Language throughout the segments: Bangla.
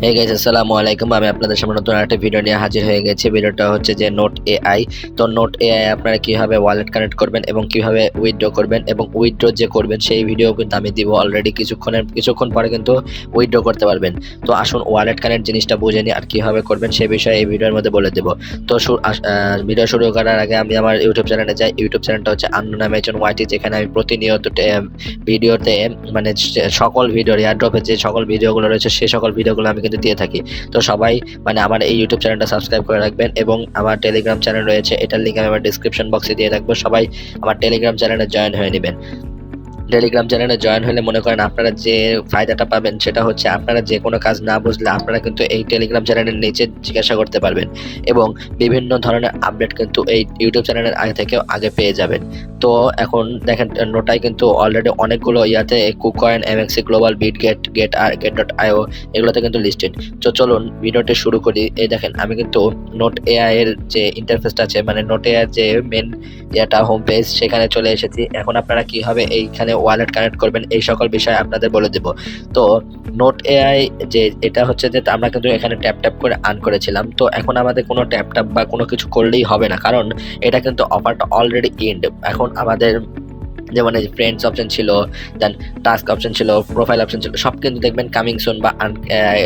হে গাইস, আসসালামু আলাইকুম। আমি আপনাদের সামনে নতুন একটা ভিডিও নিয়ে হাজির হয়ে গেছি। ভিডিওটা হচ্ছে যে নোট এআই। তো নোট এআই আপনারা কিভাবে ওয়ালেট কানেক্ট করবেন এবং কিভাবে উইথড্র করবেন এবং উইথড্র যে করবেন সেই ভিডিও কিন্তু আমি দিব অলরেডি। কিছুক্ষণ পরে কিন্তু উইথড্র করতে পারবেন। তো আসুন ওয়ালেট কানেক্ট জিনিসটা বুঝে নিই আর কিভাবে করবেন সেই বিষয়ে এই ভিডিওর মধ্যে বলে দেব। তো ভিডিও শুরু করার আগে আমি আমার ইউটিউব চ্যানেলে যাই। ইউটিউব চ্যানেলটা হচ্ছে আন্নু নামে একজন ওয়াইটি, যেখানে আমি প্রতিনিয়ত ভিডিওতে মানে সকল ভিডিও এয়ারড্রপের যে সকল ভিডিওগুলো রয়েছে সেই সকল ভিডিওগুলো আমি কিন্তু দিয়ে থাকি। তো সবাই মানে আমার এই ইউটিউব চ্যানেলটা সাবস্ক্রাইব করে রাখবেন এবং আমার টেলিগ্রাম চ্যানেল রয়েছে, এটার লিঙ্ক আমি আমার ডিসক্রিপশন বক্সে দিয়ে রাখবো। সবাই আমার টেলিগ্রাম চ্যানেলে জয়েন হয়ে নেবেন। টেলিগ্রাম চ্যানেলে জয়েন হলে মনে করেন আপনারা যে ফায়দাটা পাবেন সেটা হচ্ছে আপনারা যে কোনো কাজ না বুঝলে আপনারা কিন্তু এই টেলিগ্রাম চ্যানেলের নিচে জিজ্ঞাসা করতে পারবেন এবং বিভিন্ন ধরনের আপডেট কিন্তু এই ইউটিউব চ্যানেলের আগে পেয়ে যাবেন। তো এখন দেখেন নোটাই কিন্তু অলরেডি অনেকগুলো ইয়াতে কুকয়েন, এমএক্সি গ্লোবাল, বিটগেট, get.io এগুলোতে কিন্তু লিস্টেড। তো চলুন ভিডিওটি শুরু করি। এই দেখেন আমি কিন্তু নোট এআই এর যে ইন্টারফেসটা আছে, মানে নোট এআই এর যে মেন এটা হোম পেজ, সেখানে চলে এসেছি। এখন আপনারা কিভাবে এইখানে ওয়ালেট কানেক্ট করবেন এই সকল বিষয় আপনাদের বলে দেব। তো নোট এআই যে এটা হচ্ছে যে আমরা কিন্তু এখানে ট্যাপ ট্যাপ করে আর্ন করেছিলাম। তো এখন আমাদের কোনো ট্যাপ ট্যাপ বা কোনো কিছু করলেই হবে না, কারণ এটা কিন্তু অফারটা অলরেডি এন্ড। এখন আমাদের যেমন এই ফ্রেন্ডস অপশন ছিল, দেন টাস্ক অপশন ছিল, প্রোফাইল অপশন ছিল, সব কিন্তু দেখবেন কামিং সুন বা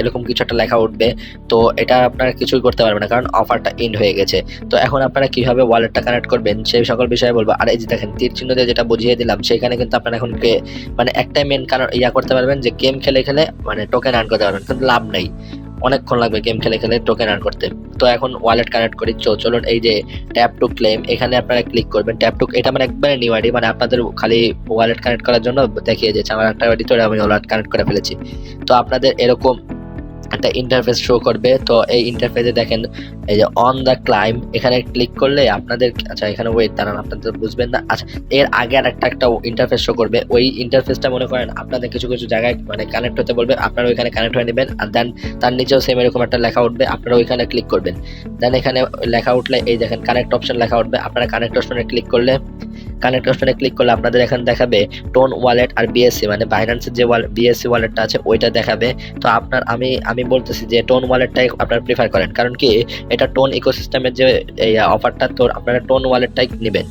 এরকম কিছু একটা লেখা উঠবে। তো এটা আপনারা কিছুই করতে পারবেন না, কারণ অফারটা এন্ড হয়ে গেছে। তো এখন আপনারা কিভাবে ওয়ালেটটা কানেক্ট করবেন সেই সকল বিষয়ে বলবো। আর এই যে দেখেন তীর চিহ্ন দিয়ে যেটা বুঝিয়ে দিলাম, সেখানে কিন্তু আপনারা এখন মানে একটাই মেন কারণ করতে পারবেন যে গেম খেলে খেলে মানে টোকেন আর্ন করতে পারবেন, কিন্তু লাভ নেই, অনেকক্ষণ লাগবে গেম খেলে খেলে টোকেন আর্ন করতে। তো এখন ওয়ালেট কানেক্ট করি। চলুন এই যে ট্যাপ টু ক্লেম, এখানে আপনারা ক্লিক করবেন। ট্যাপ টু, এটা মানে একবারে নিউ আইডি, মানে আপনাদের খালি ওয়ালেট কানেক্ট করার জন্য দেখিয়ে দিয়েছে। আমার একটা আইডি তো আমি ওয়ালেট কানেক্ট করে ফেলেছি। তো আপনাদের এরকম একটা ইন্টারফেস শো করবে। তো এই ইন্টারফেসে দেখেন এই যে অন দ্য ক্লাইম, এখানে ক্লিক করলে আপনাদের, আচ্ছা এখানে ওয়েট দাঁড়ান, আপনাদের বুঝবেন না। আচ্ছা, এর আগে আর একটা ইন্টারফেস শো করবে। ওই ইন্টারফেসটা মনে করেন আপনাদের কিছু কিছু জায়গায় মানে কানেক্ট হতে বলবে, আপনারা ওইখানে কানেক্ট হয়ে নেবেন। আর দেন তার নিচেও সেম এরকম একটা লেখা উঠবে, আপনারা ওইখানে ক্লিক করবেন। দেন এখানে লেখা উঠলে এই দেখেন কানেক্ট অপশন লেখা উঠবে, আপনারা কানেক্ট অপশনে ক্লিক করলে আপনাদের এখানে দেখাবে টোন ওয়ালেট আর বিএসসি, মানে বাইন্যান্সের যে বিএসসি ওয়ালেটটা আছে ওইটা দেখাবে। তো আমি বলতেছি যে টোন ওয়ালেটটাই আপনারা প্রিফার করেন, কারণ কি এটা টোন ইকোসিস্টেমের যে এই অফারটা, তো আপনারা টোন ওয়ালেটটাই নেবেন।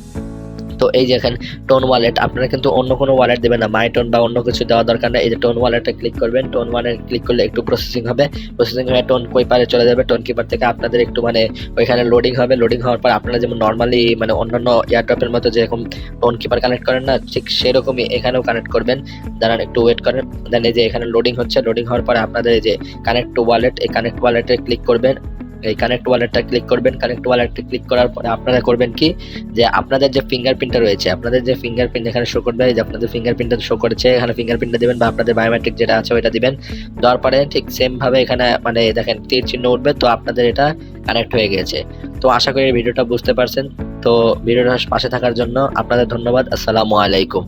তো এই যে এখানে টোন ওয়ালেট, আপনারা কিন্তু অন্য কোনো ওয়ালেট দেবেন না, মাই টোন বা অন্য কিছু দেওয়া দরকার নেই। এই যে টোন ওয়ালেটে ক্লিক করবেন, টোন ওয়ালেট ক্লিক করলে একটু প্রসেসিং হবে, প্রসেসিং হয়ে টোন কিপারে চলে যাবে। টোন কিপার থেকে আপনাদের একটু মানে ওইখানে লোডিং হবে, লোডিং হওয়ার পর আপনারা যেমন নর্মালি মানে অন্যান্য এয়ারড্রপের মতো যেরকম টোন কিপার কানেক্ট করেন না, ঠিক সেরকমই এখানেও কানেক্ট করবেন। দাঁড়ান একটু ওয়েট করেন। দেন এই যে এখানে লোডিং হচ্ছে, লোডিং হওয়ার পরে আপনাদের এই যে কানেক্ট টু ওয়ালেট, এই কানেক্ট ওয়ালেটে ক্লিক করবেন। এই কানেক্ট ওয়ালেটটা ক্লিক করবেন। কানেক্ট ওয়ালেটে ক্লিক করার পরে আপনারা করবেন কি, যে আপনাদের যে ফিঙ্গারপ্রিন্টটা রয়েছে, আপনাদের যে ফিঙ্গারপ্রিন্ট এখানে শো করবে, যে আপনাদের ফিঙ্গারপ্রিন্টটা শো করেছে, এখানে ফিঙ্গারপ্রিন্টটা দিবেন বা আপনাদের বায়োমেট্রিক যেটা আছে ওইটা দিবেন। দেওয়ার পরে ঠিক সেম ভাবে এখানে মানে দেখেন তীর চিহ্ন উঠবে, তো আপনাদের এটা কানেক্ট হয়ে গেছে। তো আশা করি ভিডিওটা বুঝতে পারছেন। তো ভিডিওটার পাশে থাকার জন্য আপনাদের ধন্যবাদ। আসসালামু আলাইকুম।